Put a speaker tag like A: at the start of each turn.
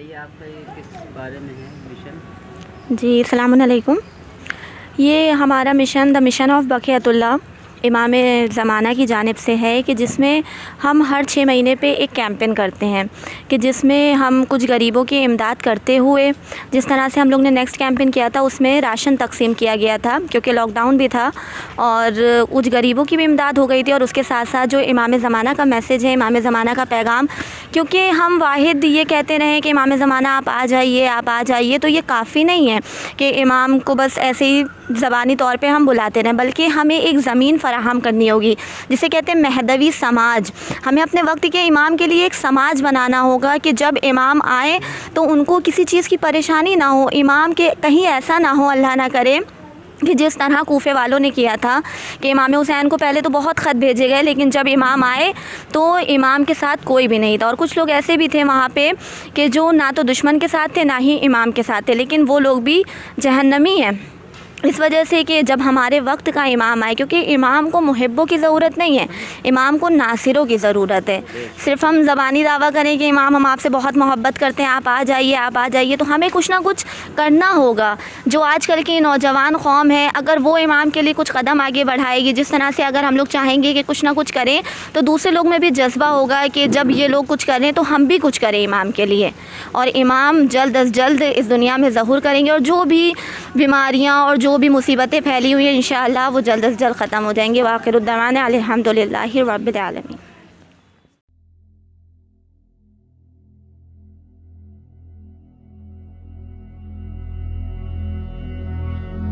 A: बताइए आपका ये किस बारे में है मिशन?
B: जी, अस्सलाम वालेकुम। ये हमारा मिशन द मिशन ऑफ बक़ियतुल्लाह इमाम ज़माना की जानिब से है कि जिसमें हम हर 6 महीने पे एक कैंपेन करते हैं कि जिसमें हम कुछ गरीबों की इमदाद करते हुए, जिस तरह से हम लोग ने नेक्स्ट कैंपेन किया था उसमें राशन तकसीम किया गया था क्योंकि लॉकडाउन भी था और कुछ गरीबों की भी इमदाद हो गई थी और उसके साथ साथ जो इमाम ज़माना का मैसेज है, इमाम ज़माना का पैगाम, क्योंकि हम वाहिद ये कहते रहें कि इमाम ज़माना आप आ जाइए, तो ये काफ़ी नहीं है कि इमाम को बस ऐसे ही ज़बानी तौर पे हम बुलाते रहें, बल्कि हमें एक ज़मीन फ़राहम करनी होगी जिसे कहते हैं महदवी समाज। हमें अपने वक्त के इमाम के लिए एक समाज बनाना होगा कि जब इमाम आए तो उनको किसी चीज़ की परेशानी ना हो, इमाम के कहीं ऐसा ना हो, अल्लाह ना करे कि जिस तरह कूफ़े वालों ने किया था कि इमाम हुसैन को पहले तो बहुत ख़त भेजे गए, लेकिन जब इमाम आए तो इमाम के साथ कोई भी नहीं था। और कुछ लोग ऐसे भी थे वहाँ पे कि जो ना तो दुश्मन के साथ थे ना ही इमाम के साथ थे, लेकिन वो लोग भी जहन्नमी हैं इस वजह से कि जब हमारे वक्त का इमाम आए, क्योंकि इमाम को मुहिब्बों की ज़रूरत नहीं है, इमाम को नासिरों की ज़रूरत है। सिर्फ हम ज़बानी दावा करें कि इमाम हम आपसे बहुत मोहब्बत करते हैं, आप आ जाइए, तो हमें कुछ ना कुछ करना होगा। जो आजकल की नौजवान कौम है, अगर वो इमाम के लिए कुछ कदम आगे बढ़ाएगी, जिस तरह से अगर हम लोग चाहेंगे कि कुछ ना कुछ करें तो दूसरे लोग में भी जज्बा होगा कि जब ये लोग कुछ करें तो हम भी कुछ करें इमाम के लिए, और इमाम जल्द अज़ जल्द इस दुनिया में ज़हूर करेंगे और जो भी बीमारियाँ और जो भी मुसीबतें फैली हुई हैं इंशाअल्लाह वो जल्द अज़ जल्द ख़त्म हो जाएंगी। व आखिरुद्दवाना अल्हम्दुलिल्लाहि रब्बिल आलमीन।